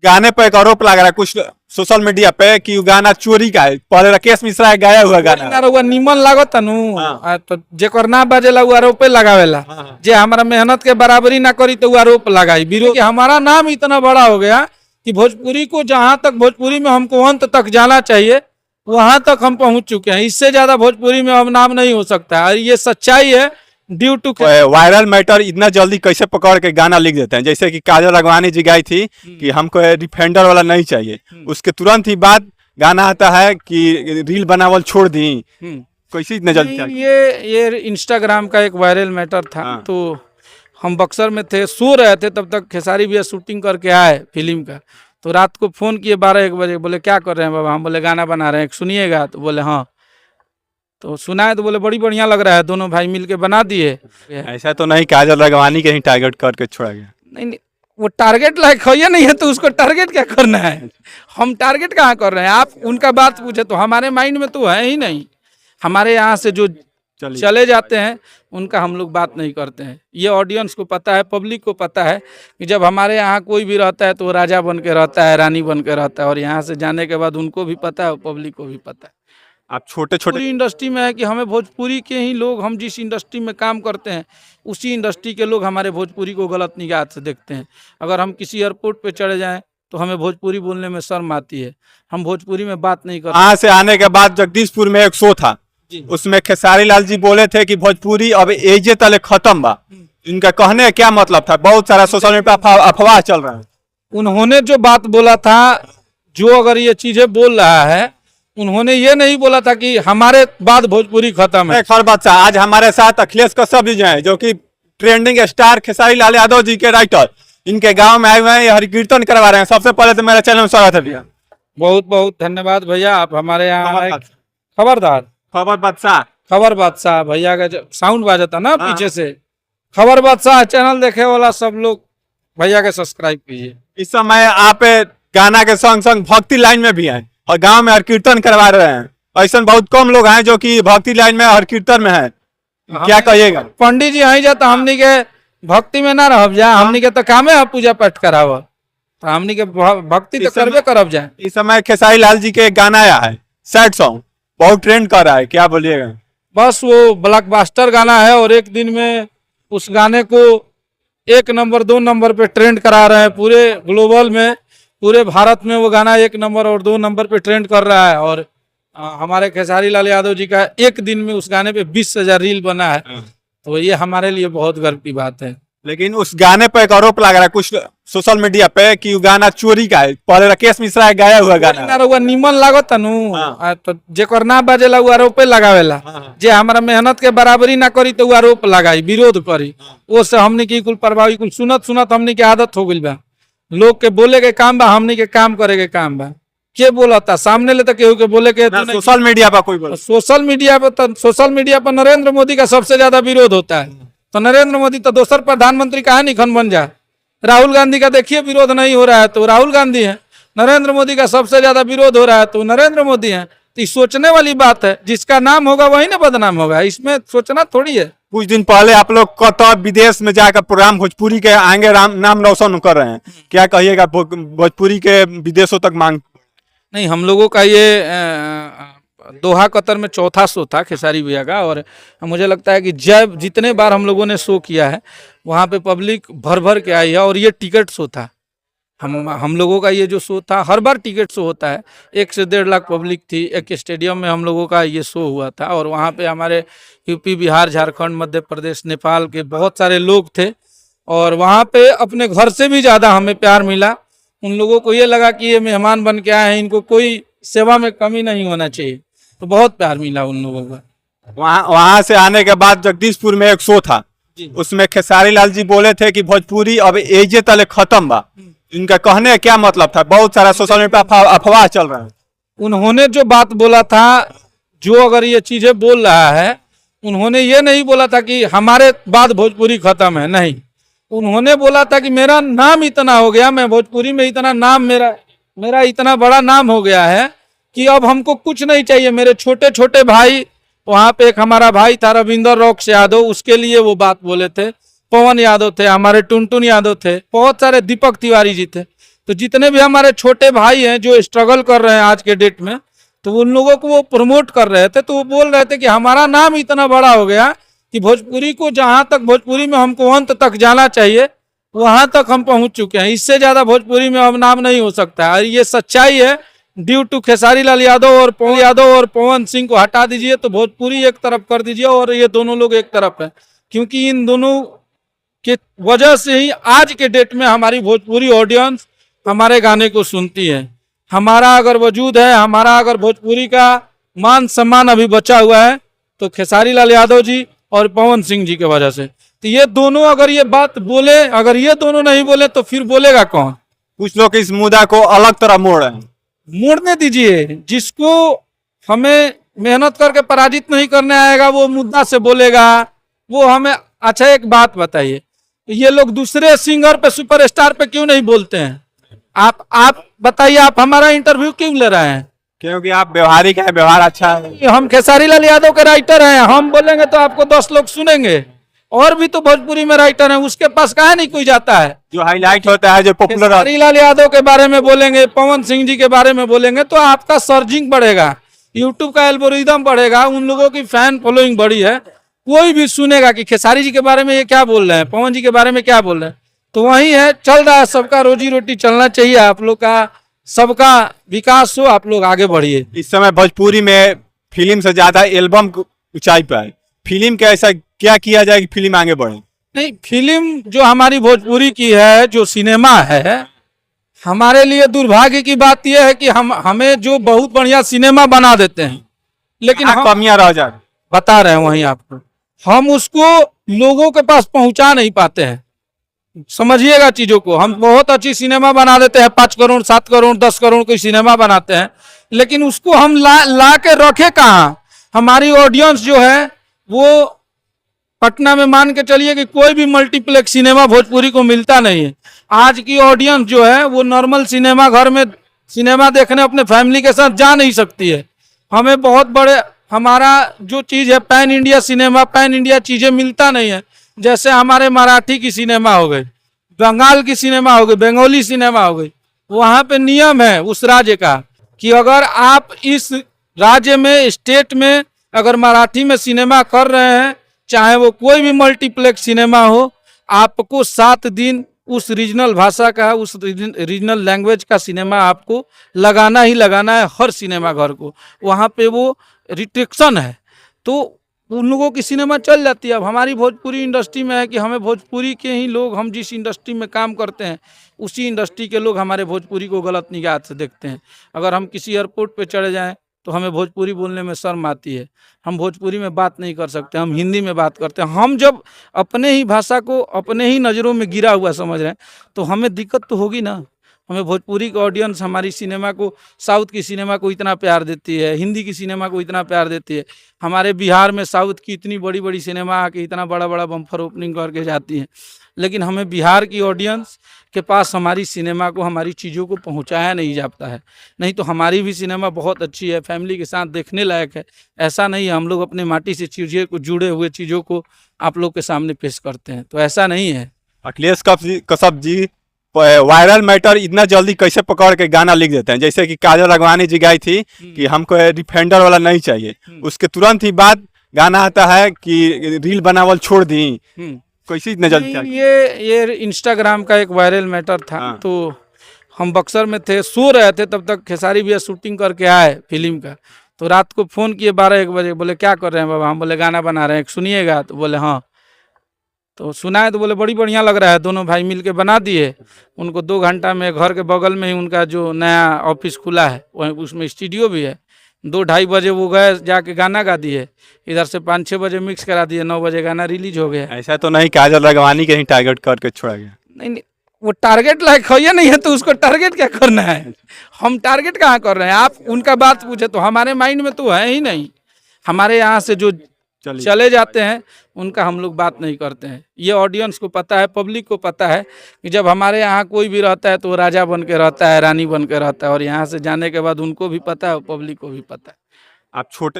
गाने पर एक आरोप लग रहा है कुछ सोशल मीडिया पे कि वो गाना चोरी का है। पहले राकेश मिश्रा गाया हुआ गाना है। रउआ निमन लागत नु हाँ। तो जेकर ना बाजेला उ आरोपे लगावेला। हाँ। जे हमारा मेहनत के बराबरी ना करी तो उ आरोप लगाई। विरोध हमारा नाम इतना बड़ा हो गया कि भोजपुरी को जहां तक भोजपुरी में हमको अंत तक जाना चाहिए वहां तक हम पहुंच चुके हैं। इससे ज्यादा भोजपुरी में अब नाम नहीं हो सकता है और ये सच्चाई है। ड्यू टू वायरल मैटर इतना जल्दी कैसे पकड़ के गाना लिख देते हैं। जैसे कि काजल राघवानी जी गाई थी कि हमको डिफेंडर वाला नहीं चाहिए, उसके तुरंत ही बाद गाना आता है कि रील बनावल छोड़ दी। कैसे इतना जल्दी चाहिए? ये इंस्टाग्राम का एक वायरल मैटर था। हाँ। तो हम बक्सर में थे, सो रहे थे, तब तक खेसारी भैया शूटिंग करके आए फिल्म का। तो रात को फोन किए 12-1 बजे, बोले क्या कर रहे हैं बाबा? हम बोले गाना बना रहे हैं, सुनिएगा? तो बोले हाँ। तो सुनाए तो बोले बड़ी बढ़िया लग रहा है, दोनों भाई मिलके बना दिए। ऐसा तो नहीं काजल राघवानी के ही टारगेट करके छोड़ा गया। नहीं, वो टारगेट लायक है या नहीं है तो उसको टारगेट क्या करना है? हम टारगेट कहाँ कर रहे हैं? आप उनका बात पूछे तो हमारे माइंड में तो है ही नहीं। हमारे यहाँ से जो चले जाते हैं उनका हम लोग बात नहीं करते हैं। ये ऑडियंस को पता है, पब्लिक को पता है कि जब हमारे यहाँ कोई भी रहता है तो वो राजा बन के रहता है, रानी बन के रहता है। और यहाँ से जाने के बाद उनको भी पता है, पब्लिक को भी पता है। आप छोटे छोटे पूरी इंडस्ट्री में है कि हमें भोजपुरी के ही लोग, हम जिस इंडस्ट्री में काम करते हैं उसी इंडस्ट्री के लोग हमारे भोजपुरी को गलत निगाह से देखते हैं। अगर हम किसी एयरपोर्ट पे चढ़े जाएं तो हमें भोजपुरी बोलने में शर्म आती है। हम भोजपुरी में बात नहीं करते। वहां से आने के बाद जगदीशपुर में एक शो था, उसमें खेसारी लाल जी बोले थे कि भोजपुरी अब एजे तले खत्म बा। इनका कहने का क्या मतलब था? बहुत सारा सोशल मीडिया पे अफवाह चल रहा है। उन्होंने जो बात बोला था, जो अगर ये चीजें बोल रहा है, उन्होंने ये नहीं बोला था कि हमारे बाद भोजपुरी खत्म है। खैर बात आज हमारे साथ अखिलेश कश्यप जी हैं, जो कि ट्रेंडिंग स्टार खेसारी लाल यादव जी के राइटर, इनके गांव में आए हुए हैं, हरि कीर्तन करवा रहे हैं। सबसे पहले तो मेरे चैनल में स्वागत है भैया। बहुत बहुत धन्यवाद भैया, आप हमारे यहाँ खबरदार खबर बादशाह, खबर बादशाह भैया का जो साउंड बाजा था ना पीछे से, खबर बादशाह चैनल देखे वाला सब लोग भैया के सब्सक्राइब कीजिए। इस समय आप गाना के संग संग भक्ति लाइन में भी हैं और गांव में हर कीर्तन करवा रहे हैं। ऐसा बहुत कम लोग हैं जो कि भक्ति लाइन में हर कीर्तन में है। क्या कहिएगा? पंडित जी आई जाता हमनी के भक्ति में ना रह जा, हमनी के तो कामे है पूजा पाठ कराव, तो हमनी के भक्ति तो करबे करब जाए। इस समय खेसारी लाल जी के गाना आया है, सैड सॉन्ग, बहुत ट्रेंड कर रहा है, क्या बोलिएगा? बस वो ब्लॉकबस्टर गाना है और एक दिन में उस गाने को 1 नंबर 2 नंबर पे ट्रेंड करा रहे हैं। पूरे ग्लोबल में, पूरे भारत में वो गाना 1 नंबर और 2 नंबर पे ट्रेंड कर रहा है। और हमारे खेसारी लाल यादव जी का एक दिन में उस गाने पे 20,000 रील बना है, तो ये हमारे लिए बहुत गर्व की बात है। लेकिन उस गाने पर एक आरोप लग रहा है कुछ सोशल मीडिया पे कि वो गाना चोरी का है। पहले राकेश मिश्रा गाया हुआ गाना है। रउआ निमन लागत नु तो जेकर ना बाजेला उ आरोपे लगावेला। जे हमारा मेहनत के बराबरी ना करी तो उ आरोप लगाई, विरोध करी। वो से हमने की कुल प्रभावी कुल सुनत सुनत हमने की आदत हो गई बा। लोग के बोले के काम बा, हमने के काम करे के काम बा। के बोलता सामने ले तो केहू के बोले के सोशल मीडिया पर कोई बोला? सोशल मीडिया पर नरेंद्र मोदी का सबसे ज्यादा विरोध होता है। तो नरेंद्र मोदी तो दोसर प्रधानमंत्री कहा निखन बन जा। राहुल गांधी का देखिए विरोध नहीं हो रहा है तो राहुल गांधी है। नरेंद्र मोदी का सबसे ज्यादा विरोध हो रहा है तो नरेंद्र मोदी है। तो सोचने वाली बात है, जिसका नाम होगा वही ना बदनाम होगा, इसमें सोचना थोड़ी है। कुछ दिन पहले आप लोग कतर विदेश में जाकर प्रोग्राम भोजपुरी के आगे नाम रोशन कर रहे हैं, क्या कहिएगा? भोजपुरी के विदेशों तक मांग? नहीं, हम लोगों का ये दोहा कतर में चौथा शो था खेसारी भैया का। और मुझे लगता है कि जब जितने बार हम लोगों ने शो किया है वहाँ पे पब्लिक भर भर के आई है। और ये टिकट शो था, हम लोगों का ये जो शो था, हर बार टिकट शो होता है। 1 से 1.5 लाख पब्लिक थी। एक स्टेडियम में हम लोगों का ये शो हुआ था और वहाँ पे हमारे यूपी, बिहार, झारखंड, मध्य प्रदेश, नेपाल के बहुत सारे लोग थे। और वहाँ पे अपने घर से भी ज़्यादा हमें प्यार मिला। उन लोगों को ये लगा कि ये मेहमान बन के आए हैं, इनको कोई सेवा में कमी नहीं होना चाहिए, तो बहुत प्यार मिला उन लोगों का। वहां से आने के बाद जगदीशपुर में एक शो था, उसमें खेसारी लाल जी बोले थे कि भोजपुरी अब एजे तले खत्म बा। इनका कहने का क्या मतलब था? बहुत सारा सोशल मीडिया पे अफवाह चल रहा है। उन्होंने जो बात बोला था, जो अगर ये चीजें बोल रहा है, उन्होंने ये नहीं बोला था कि हमारे बाद भोजपुरी खत्म है, नहीं। उन्होंने बोला था कि मेरा नाम इतना हो गया, मैं भोजपुरी में इतना नाम, मेरा इतना बड़ा नाम हो गया है कि अब हमको कुछ नहीं चाहिए। मेरे छोटे छोटे भाई, वहाँ पे एक हमारा भाई था रविंदर रॉक्स यादव, उसके लिए वो बात बोले थे। पवन यादव थे, हमारे टुनटुन यादव थे, बहुत सारे, दीपक तिवारी जी थे। तो जितने भी हमारे छोटे भाई हैं जो स्ट्रगल कर रहे हैं आज के डेट में, तो उन लोगों को वो प्रमोट कर रहे थे। तो वो बोल रहे थे कि हमारा नाम इतना बड़ा हो गया कि भोजपुरी को जहाँ तक भोजपुरी में हमको अंत तक जाना चाहिए वहां तक हम पहुंच चुके हैं, इससे ज्यादा भोजपुरी में अब नाम नहीं हो सकता है। और ये सच्चाई है। ड्यू टू खेसारी लाल यादव और पवन सिंह को हटा दीजिए तो भोजपुरी एक तरफ कर दीजिए और ये दोनों लोग एक तरफ है, क्योंकि इन दोनों के वजह से ही आज के डेट में हमारी भोजपुरी ऑडियंस हमारे गाने को सुनती है। हमारा अगर वजूद है, हमारा अगर भोजपुरी का मान सम्मान अभी बचा हुआ है तो खेसारी लाल यादव जी और पवन सिंह जी की वजह से। तो ये दोनों अगर ये बात बोले, अगर ये दोनों नहीं बोले तो फिर बोलेगा कौन? कुछ लोग इस मुद्दा को अलग तरह मोड़ रहे हैं। मोड़ने दीजिए, जिसको हमें मेहनत करके पराजित नहीं करने आएगा वो मुद्दा से बोलेगा, वो हमें। अच्छा एक बात बताइए, ये लोग दूसरे सिंगर पे, सुपरस्टार पे क्यों नहीं बोलते हैं? आप बताइए, आप हमारा इंटरव्यू क्यों ले रहे हैं? क्योंकि आप व्यवहारिक है, व्यवहार अच्छा है। हम खेसारी लाल यादव के राइटर हैं, हम बोलेंगे तो आपको 10 लोग सुनेंगे। और भी तो भोजपुरी में राइटर हैं, उसके पास कहाँ नहीं कोई जाता है। जो हाईलाइट होता है, जो पॉपुलर खेसारी लाल यादव के बारे में बोलेंगे, पवन सिंह जी के बारे में बोलेंगे तो आपका सर्चिंग बढ़ेगा, यूट्यूब का एल्गोरिदम बढ़ेगा, उन लोगों की फैन फॉलोइंग बढ़ी है, कोई भी सुनेगा कि खेसारी जी के बारे में ये क्या बोल रहे हैं, पवन जी के बारे में क्या बोल रहे हैं। तो वही है, चल रहा है, सबका रोजी रोटी चलना चाहिए, आप लोग का सबका विकास हो, आप लोग आगे बढ़िए। इस समय भोजपुरी में फिल्म से ज्यादा एल्बम ऊंचाई पर है। फिल्म के ऐसा क्या किया जाए कि फिल्म आगे बढ़े? नहीं, फिल्म जो हमारी भोजपुरी की है, जो सिनेमा है, हमारे लिए दुर्भाग्य की बात यह है कि हमें जो बहुत बढ़िया सिनेमा बना देते हैं, लेकिन हम कमियां रह जाए, बता रहे हैं वहीं आपको, हम उसको लोगों के पास पहुंचा नहीं पाते हैं। समझिएगा चीजों को, हम बहुत अच्छी सिनेमा बना देते हैं, 5 करोड़ 7 करोड़ 10 करोड़ की सिनेमा बनाते हैं, लेकिन उसको हम ला के रखे कहाँ? हमारी ऑडियंस जो है वो पटना में मान के चलिए कि कोई भी मल्टीप्लेक्स सिनेमा भोजपुरी को मिलता नहीं है। आज की ऑडियंस जो है वो नॉर्मल सिनेमा घर में सिनेमा देखने अपने फैमिली के साथ जा नहीं सकती है। हमें बहुत बड़े, हमारा जो चीज़ है pan India cinema, pan India चीज़ें मिलता नहीं है। जैसे हमारे मराठी की सिनेमा हो गई, बंगाल की सिनेमा हो गई, बंगाली सिनेमा हो गई, वहाँ पे नियम है उस राज्य का कि अगर आप इस राज्य में, स्टेट में अगर मराठी में सिनेमा कर रहे हैं, चाहे वो कोई भी मल्टीप्लेक्स सिनेमा हो, आपको 7 दिन उस रीजनल भाषा का, उस रीजनल लैंग्वेज का सिनेमा आपको लगाना ही लगाना है, हर सिनेमा घर को। वहाँ पे वो रिस्ट्रिक्शन है, तो उन लोगों की सिनेमा चल जाती है। अब हमारी भोजपुरी इंडस्ट्री में है कि हमें भोजपुरी के ही लोग, हम जिस इंडस्ट्री में काम करते हैं उसी इंडस्ट्री के लोग हमारे भोजपुरी को गलत निगाह से देखते हैं। अगर हम किसी एयरपोर्ट पे चढ़े जाएं तो हमें भोजपुरी बोलने में शर्म आती है, हम भोजपुरी में बात नहीं कर सकते, हम हिंदी में बात करते हैं। हम जब अपने ही भाषा को अपने ही नज़रों में गिरा हुआ समझ रहे हैं तो हमें दिक्कत तो होगी ना। हमें भोजपुरी का ऑडियंस हमारी सिनेमा को, साउथ की सिनेमा को इतना प्यार देती है, हिंदी की सिनेमा को इतना प्यार देती है। हमारे बिहार में साउथ की इतनी बड़ी बड़ी सिनेमा आके इतना बड़ा बड़ा बम्फर ओपनिंग करके जाती है, लेकिन हमें बिहार की ऑडियंस के पास हमारी सिनेमा को, हमारी चीज़ों को पहुंचाया नहीं जाता है। नहीं तो हमारी भी सिनेमा बहुत अच्छी है, फैमिली के साथ देखने लायक है। ऐसा नहीं है हम लोग अपने माटी से चीज़ों को, जुड़े हुए चीज़ों को आप लोग के सामने पेश करते हैं, तो ऐसा नहीं है। अखिलेश कश्यप जी वायरल मैटर इतना जल्दी कैसे पकड़ के गाना लिख देते हैं? जैसे कि काजल राघवानी जी गाई थी कि हमको डिफेंडर वाला नहीं चाहिए, उसके तुरंत ही बाद गाना आता है कि रील बनावल छोड़ दी। कैसी इतना जल्दी? ये इंस्टाग्राम का एक वायरल मैटर था। हाँ। तो हम बक्सर में थे, सो रहे थे, तब तक खेसारी भैया शूटिंग करके आए फिल्म का। तो रात को फ़ोन किए 12-1 बजे, बोले क्या कर रहे हैं बाबा? हम बोले गाना बना रहे हैं, सुनिएगा? तो बोले हाँ। तो सुनाए तो बोले बड़ी बढ़िया लग रहा है। दोनों भाई मिल के बना दिए। उनको 2 घंटा में, घर के बगल में ही उनका जो नया ऑफिस खुला है वहीं उसमें स्टूडियो भी है, 2-2:30 बजे वो गए, जाके गाना गा दिए। इधर से 5-6 बजे मिक्स करा दिए, 9 बजे गाना रिलीज हो गया। ऐसा तो नहीं काजल राघवानी के ही टारगेट करके छोड़ा गया? नहीं, वो टारगेट लायक है नहीं है तो उसको टारगेट क्या करना है? हम टारगेट कहाँ कर रहे हैं? आप उनका बात पूछे तो हमारे माइंड में तो है ही नहीं। हमारे यहाँ से जो चले जाते हैं उनका हम लोग बात नहीं करते हैं। ये ऑडियंस को पता है, पब्लिक को पता है कि जब हमारे यहाँ कोई भी रहता है तो राजा बन के रहता है, रानी बन के रहता है, और यहाँ से जाने के बाद उनको भी पता है और पब्लिक को भी पता है। आप छोटे